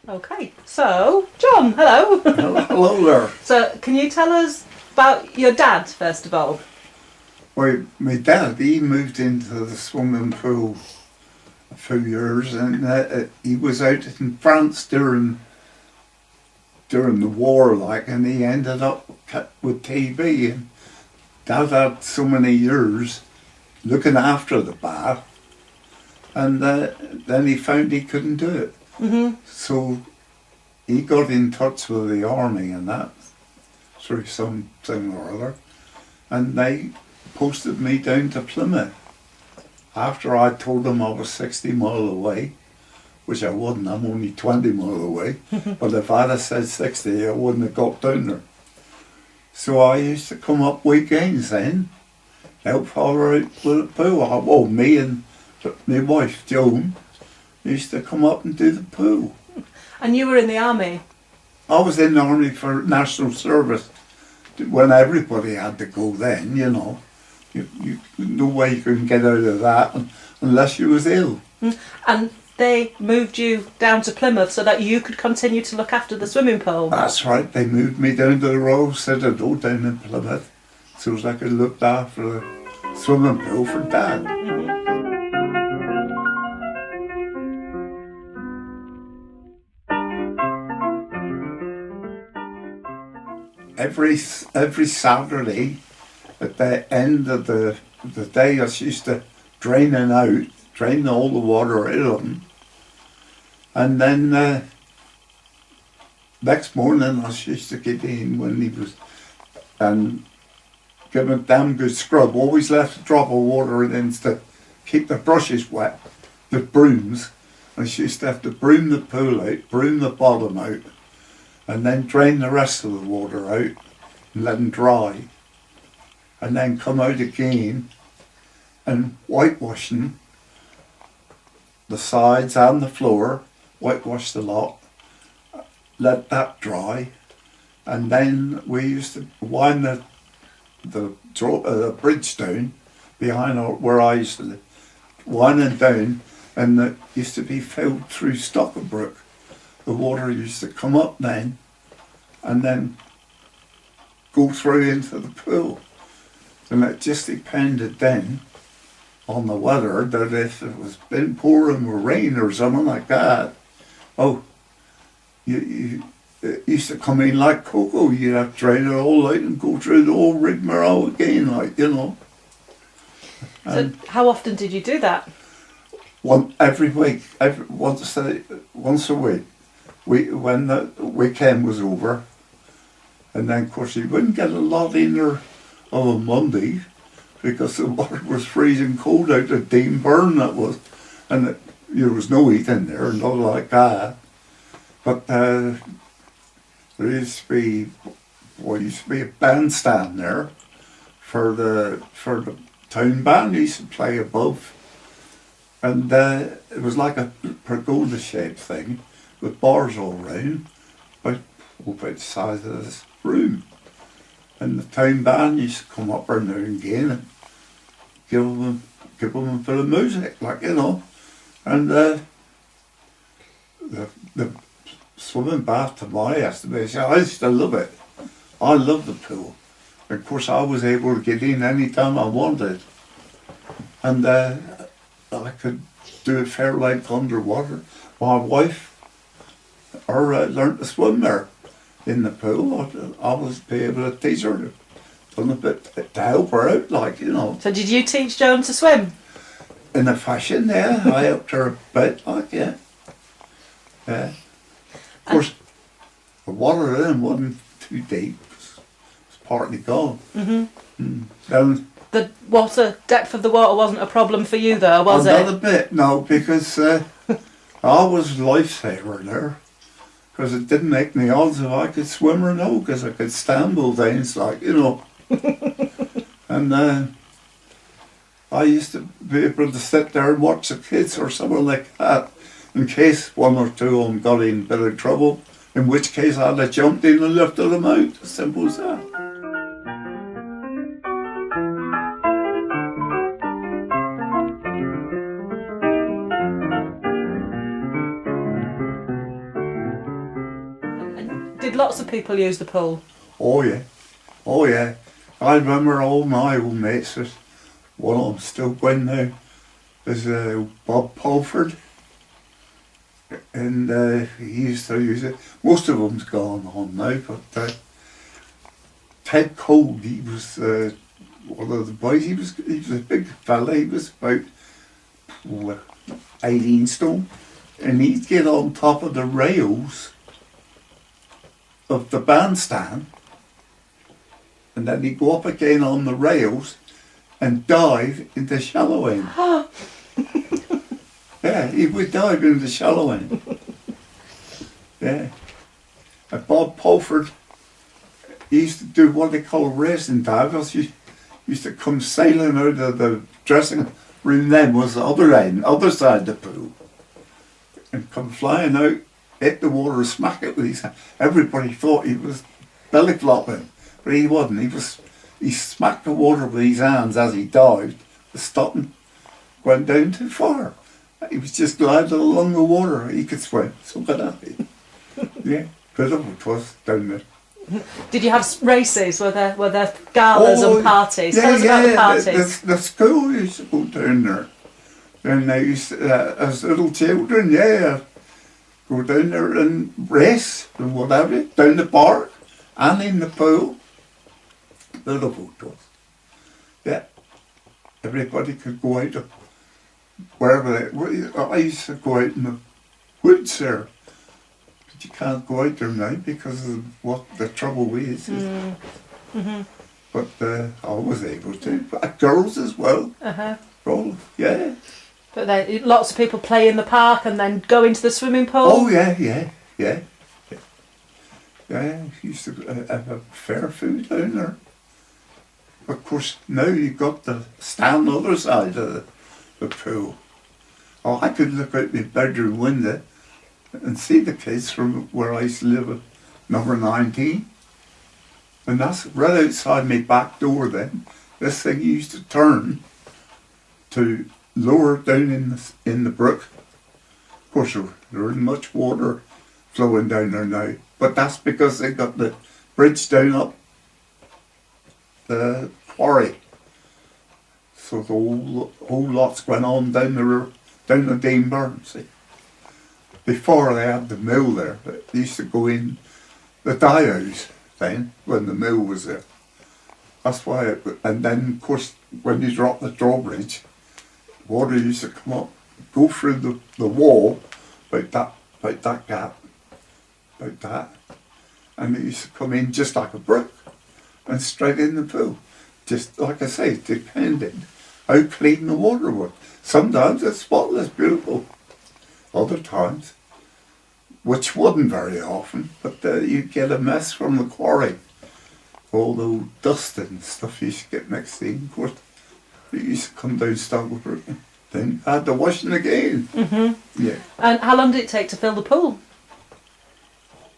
Okay, so John, hello. Hello there. So, can you tell us about your dad first of all? Well, my dad, he moved into the swimming pool a few years, and he was out in France during the war, like, and he ended up with TB. And Dad had so many years looking after the bath, and then he found he couldn't do it. So he got in touch with the army and that through something or other, and they posted me down to Plymouth. After I told them I was 60 mile away, which I wasn't, I'm only 20 mile away, but if I'd have said 60, I wouldn't have got down there. So I used to come up weekends then, help father out with the pool. Well, me and my wife Joan used to come up and do the pool. And you were in the army? I was in the army for national service when everybody had to go then, you know. No way you can get out of that unless you was ill. And they moved you down to Plymouth so that you could continue to look after the swimming pool? That's right, they moved me down to the Royal Citadel down in Plymouth so as I could look after the swimming pool for Dad. Every Saturday at the end of the day, I used to drain all the water out of them, and then next morning I used to get in when he was and give him a damn good scrub. Always left a drop of water in to keep the brushes wet, the brooms. I used to have to broom the pool out, broom the bottom out, and then drain the rest of the water out and let them dry, and then come out again and whitewashing the sides and the floor, whitewash the lot, let that dry, and then we used to wind the bridge down behind where I used to live, winding down, and it used to be filled through Stockbrook. The water used to come up then and then go through into the pool. And it just depended then on the weather that if it was been pouring with rain or something like that, it used to come in like cocoa. You'd have to drain it all out and go through the whole rigmarole again, like, you know. So how often did you do that? Every week, once a week. When the weekend was over, and then of course you wouldn't get a lot in there on a Monday because the water was freezing cold out the Dean burn that was, and there was no heat in there and nothing like that. But there used to be a bandstand there for the town band. Used to play above, and it was like a pergola shaped thing with bars all round, about the size of this room. And the town band used to come up every now and again and give them a bit of music, like, you know. And the swimming bath to my estimation, I used to love it. I love the pool. Of course, I was able to get in any time I wanted. And I could do a fair length underwater. My wife, learned to swim there in the pool. I was able to teach her, done a bit to help her out, like, you know. So did you teach Joan to swim? In a fashion, yeah. I helped her a bit, like, yeah. Yeah. Of course, the water then wasn't too deep. It was partly gone. The water depth of the water wasn't a problem for you though, was it? Not a bit, no, because I was lifesaver there. Because it didn't make any odds if I could swim or no, because I could stand both ends, like, you know. And I used to be able to sit there and watch the kids or something like that, in case one or two of them got in a bit of trouble, in which case I'd have jumped in and lifted them out, as simple as that. lots of people use the pool? Oh yeah, oh yeah. I remember all my old mates. There's one of them still going now. There's Bob Pulford, and he used to use it. Most of them's gone on now, but Ted Cole, he was one of the boys. He was a big fella. He was about 18 stone, and he'd get on top of the rails of the bandstand, and then he'd go up again on the rails and dive into shallow end. Yeah, he would dive into shallow end. Yeah. And Bob Pulford, he used to do what they call racing divers. He used to come sailing out of the dressing room, then was the other end, other side of the pool, and come flying out, hit the water, smack it with his hand. Everybody thought he was belly flopping, but he wasn't. He smacked the water with his hands as he dived, stopping, went down too far. He was just gliding along the water. He could swim, so good at it. Yeah, beautiful it was down there. Did you have races? Were there galas and parties? Tell us about the parties. The school used to go down there. And they used to, as little children, go down there and race and whatever, down the park and in the pool. Beautiful it was. Yeah. Everybody could go out of wherever I used to go out in the woods there. But you can't go out there now because of what the trouble is. Mm-hmm. But I was able to. But girls as well. Oh, yeah. But lots of people play in the park and then go into the swimming pool? Oh, yeah. Yeah, used to have a fair food down there. Of course, now you've got to stand the other side of the pool. Oh, I could look out my bedroom window and see the kids from where I used to live at number 19. And that's right outside my back door then. This thing used to turn to lower down in the brook. Of course, there isn't much water flowing down there now. But that's because they got the bridge down up the quarry. So the whole lot's went on down the river, down the Dean Burn, see. Before they had the mill there, they used to go in the dye-house then, when the mill was there. That's why, and then of course, when you drop the drawbridge, water used to come up, go through the wall, about that gap, about that, and it used to come in just like a brook, and straight in the pool. Just like I say, depending how clean the water was. Sometimes it's spotless, beautiful. Other times, which wasn't very often, but you get a mess from the quarry. All the dust and stuff used to get mixed in. Of course, it used to come down Stagglebrook. Then I had to wash it again. Mm-hmm. Yeah. And how long did it take to fill the pool?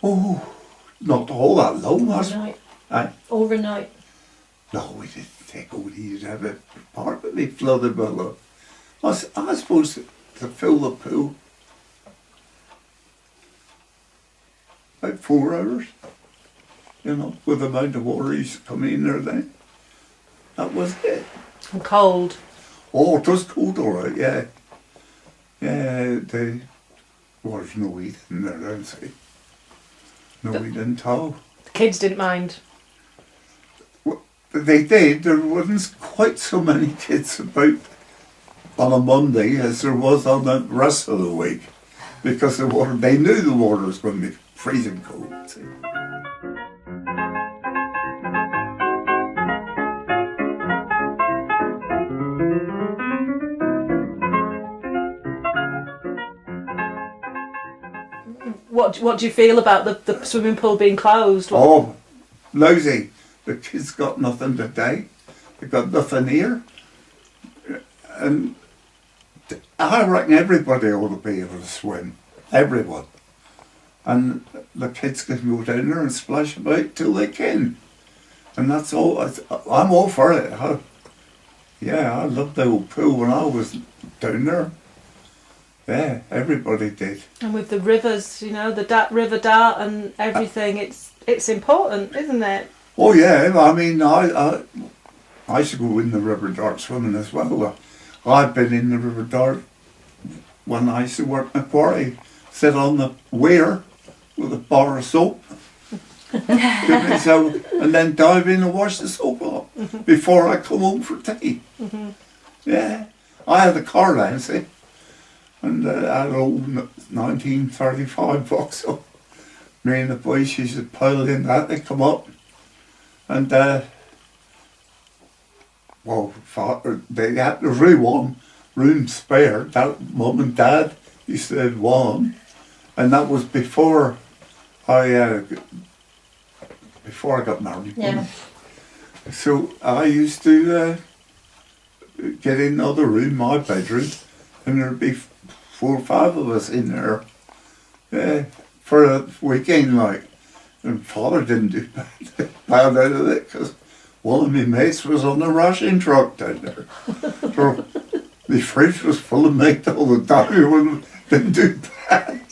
Oh, not all that long. Overnight. Overnight. No, we didn't take all these. Have it partly flooded with the. I suppose to fill the pool about 4 hours. You know, with the amount of water used to come in there then. That was it. And cold. Oh, it was cold, all right, yeah. Yeah, there was no heat in there, don't see. No heat at all. The kids didn't mind. Well, they did. There wasn't quite so many kids about on a Monday as there was on the rest of the week. Because the water, they knew the water was going to be freezing cold, see. What do you feel about the swimming pool being closed? Oh, lousy. The kids got nothing today. They got nothing here. And I reckon everybody ought to be able to swim. Everyone. And the kids can go down there and splash about till they can. And that's all. I'm all for it. I loved the old pool when I was down there. Yeah, everybody did. And with the rivers, you know, the River Dart and everything, it's important, isn't it? Oh yeah, I mean, I used to go in the River Dart swimming as well. I've been in the River Dart when I used to work in a quarry, sit on the weir with a bar of soap, so, and then dive in and wash the soap off before I come home for tea. Yeah, I had a car then, see, and I had an old 1935 Vauxhall. Me and the boys used to pile in that, they come up, and well, they had the room spare. That mum and dad used to have one, and that was before I got married. Yeah. So I used to get in the other room, my bedroom, and there'd be 4 or 5 of us in there for a weekend, like. And Father didn't do bad out of it because one of my mates was on the ration truck down there. So the fridge was full of meat all the time. He didn't do bad.